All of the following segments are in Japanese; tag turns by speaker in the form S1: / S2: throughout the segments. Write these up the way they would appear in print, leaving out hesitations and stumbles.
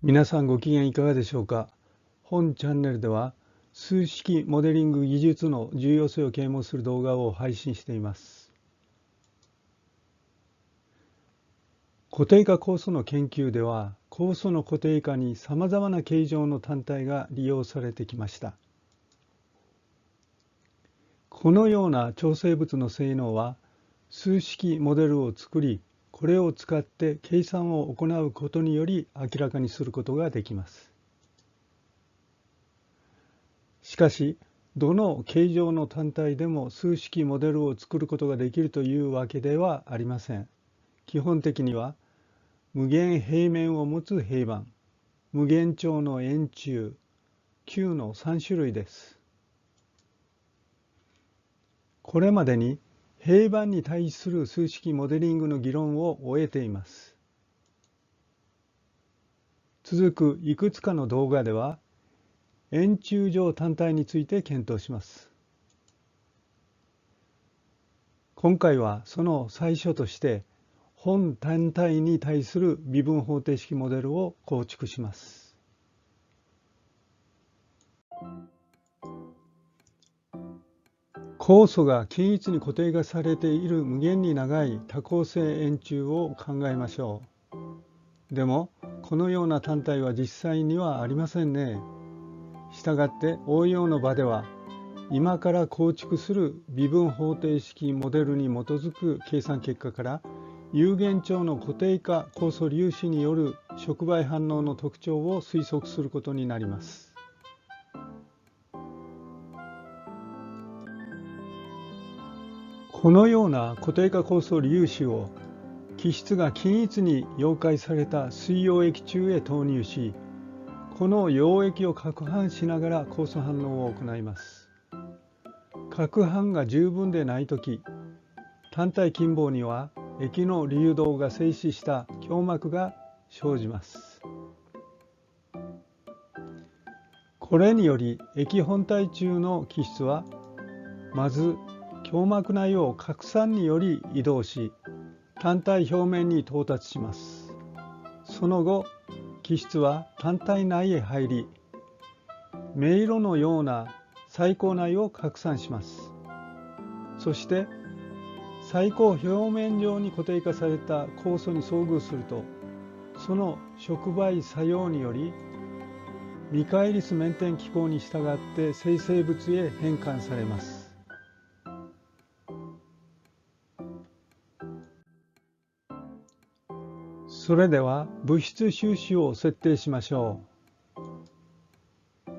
S1: 皆さんご機嫌いかがでしょうか。本チャンネルでは数式モデリング技術の重要性を啓蒙する動画を配信しています。固定化酵素の研究では酵素の固定化にさまざまな形状の単体が利用されてきました。このような超生物の性能は数式モデルを作り、これを使って計算を行うことにより明らかにすることができます。しかし、どの形状の単体でも数式モデルを作ることができるというわけではありません。基本的には、無限平面を持つ平板、無限長の円柱、球の3種類です。これまでに平板に対する数式モデリングの議論を終えています。続くいくつかの動画では、円柱状単体について検討します。今回はその最初として、本単体に対する微分方程式モデルを構築します。酵素が均一に固定化されている無限に長い多項性円柱を考えましょう。でも、このような単体は実際にはありませんね。したがって応用の場では、今から構築する微分方程式モデルに基づく計算結果から有限長の固定化酵素粒子による触媒反応の特徴を推測することになります。このような固定化酵素粒子を基質が均一に溶解された水溶液中へ投入し、この溶液を攪拌しながら酵素反応を行います。攪拌が十分でないとき、単体近傍には液の流動が静止した胸膜が生じます。これにより液本体中の基質はまず胸膜内を拡散により移動し、単体表面に到達します。その後、基質は単体内へ入り、迷路のような細胞内を拡散します。そして細胞表面上に固定化された酵素に遭遇すると、その触媒作用によりミカエリス面点機構に従って生成物へ変換されます。それでは物質収支を設定しましょう。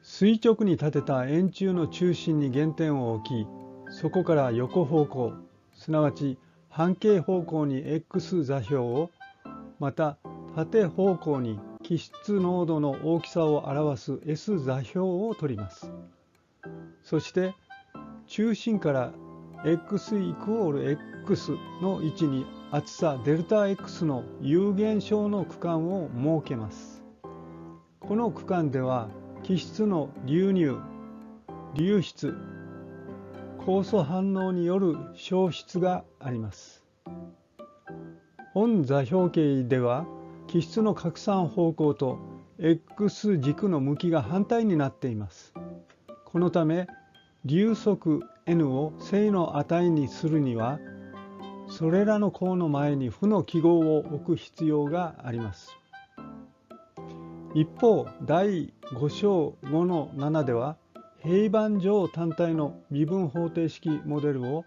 S1: 垂直に立てた円柱の中心に原点を置き、そこから横方向、すなわち半径方向に X 座標を、また縦方向に基質濃度の大きさを表す S 座標を取ります。そして中心から x イコール x の位置に厚さ Δx の有限小の区間を設けます。この区間では基質の流入、流出、酵素反応による消失があります。本座標系では基質の拡散方向と x 軸の向きが反対になっています。このため流速 n を正の値にするには、それらの項の前に負の記号を置く必要があります。一方、第5章5の7では、平板上単体の微分方程式モデルを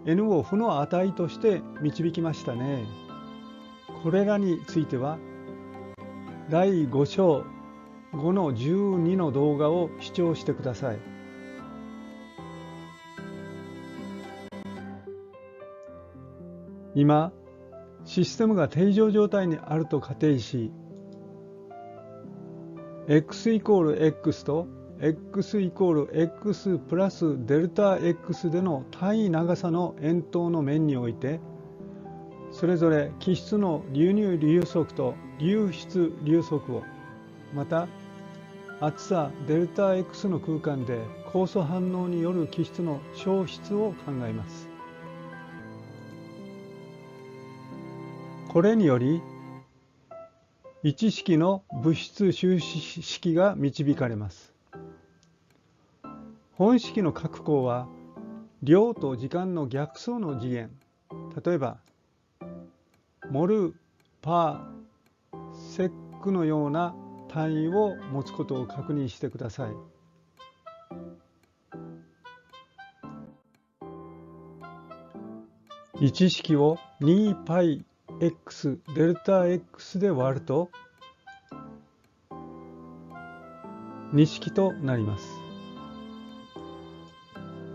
S1: n を負の値として導きましたね。これらについては、第5章5の12の動画を視聴してください。今、システムが定常状態にあると仮定し、x イコール x と x イコール x プラス Δx での単位長さの円筒の面において、それぞれ基質の流入流速と流出流速を、また厚さ Δx の空間で酵素反応による基質の消失を考えます。これにより1式の物質収支式が導かれます。本式の各項は量と時間の逆相の次元、例えばモル、パー、セックのような単位を持つことを確認してください。1式を 2πx デルタ x で割ると2式となります。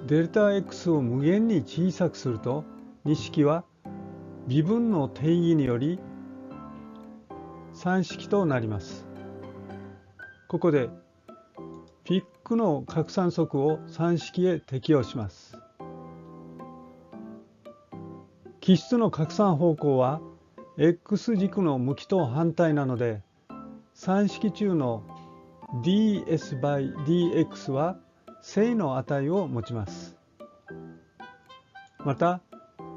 S1: デルタ x を無限に小さくすると2式は微分の定義により3式となります。ここでピックの拡散則を3式へ適用します。基質の拡散方向は x 軸の向きと反対なので3式中の ds/dx は正の値を持ちます。また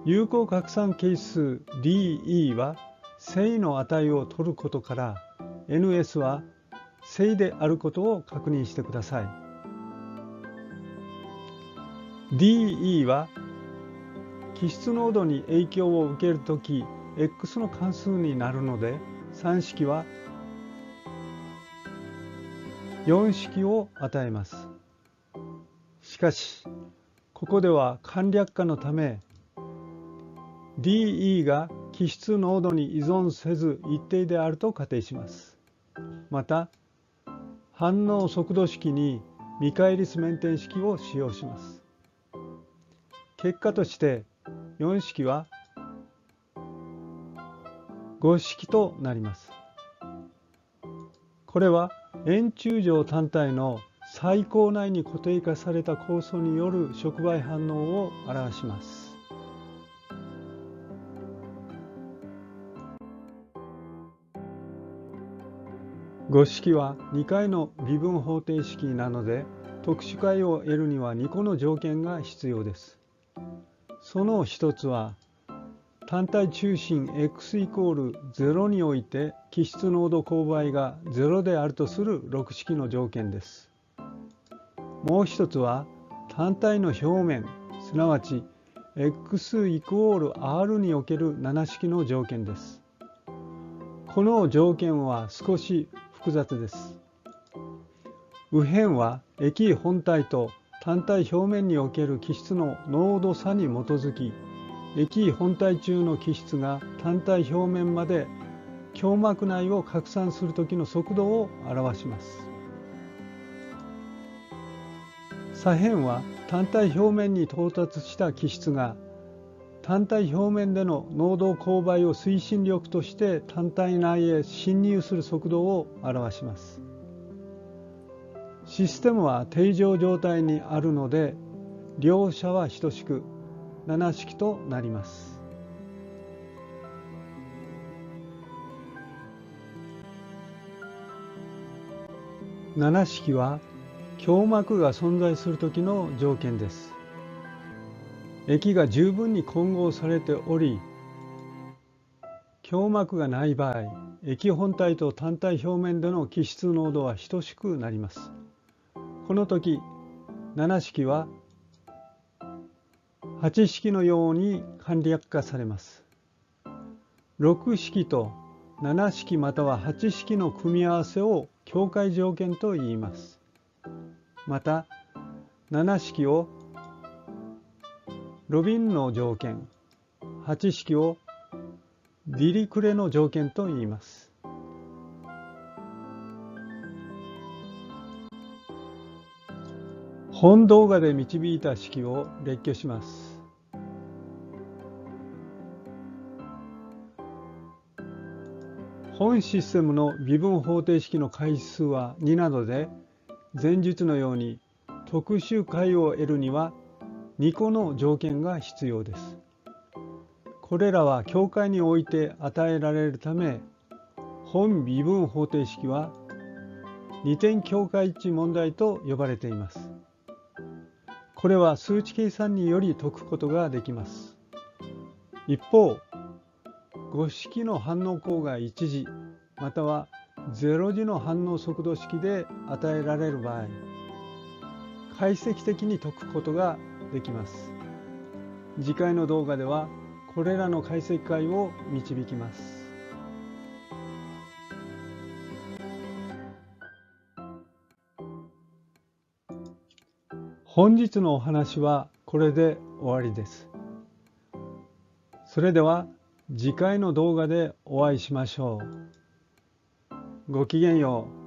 S1: 有効拡散係数 dE は正の値を取ることから ns は正であることを確認してください。dE は基質濃度に影響を受けるとき x の関数になるので3式は4式を与えます。しかしここでは簡略化のため dE が基質濃度に依存せず一定であると仮定します。また反応速度式にミカエリスメンテン式を使用します。結果として4式は5式となります。これは円柱状単体の最高内に固定化された構想による触媒反応を表します。5式は2回の微分方程式なので特殊解を得るには2個の条件が必要です。その一つは単体中心 x イコール0において基質濃度勾配が0であるとする6式の条件です。もう一つは単体の表面すなわち x イコール r における7式の条件です。この条件は少し複雑です。右辺は液本体と単体表面における基質の濃度差に基づき液本体中の基質が単体表面まで胸膜内を拡散するときの速度を表します。左辺は単体表面に到達した基質が単体表面での濃度勾配を推進力として単体内へ侵入する速度を表します。システムは定常状態にあるので両者は等しく7式となります。7式は胸膜が存在するときの条件です。液が十分に混合されており胸膜がない場合液本体と単体表面での基質濃度は等しくなります。この時7式は8式のように簡略化されます。6式と7式または8式の組み合わせを境界条件と言います。また7式をロビンの条件、8式をディリクレの条件と言います。本動画で導いた式を列挙します。本システムの微分方程式の回数は2なので前述のように特殊解を得るには2個の条件が必要です。これらは境界において与えられるため本微分方程式は二点境界一致問題と呼ばれています。これは数値計算により解くことができます。一方5式の反応項が一次または0次の反応速度式で与えられる場合、解析的に解くことができます。次回の動画ではこれらの解析解を導きます。本日のお話はこれで終わりです。それでは次回の動画でお会いしましょう。ごきげんよう。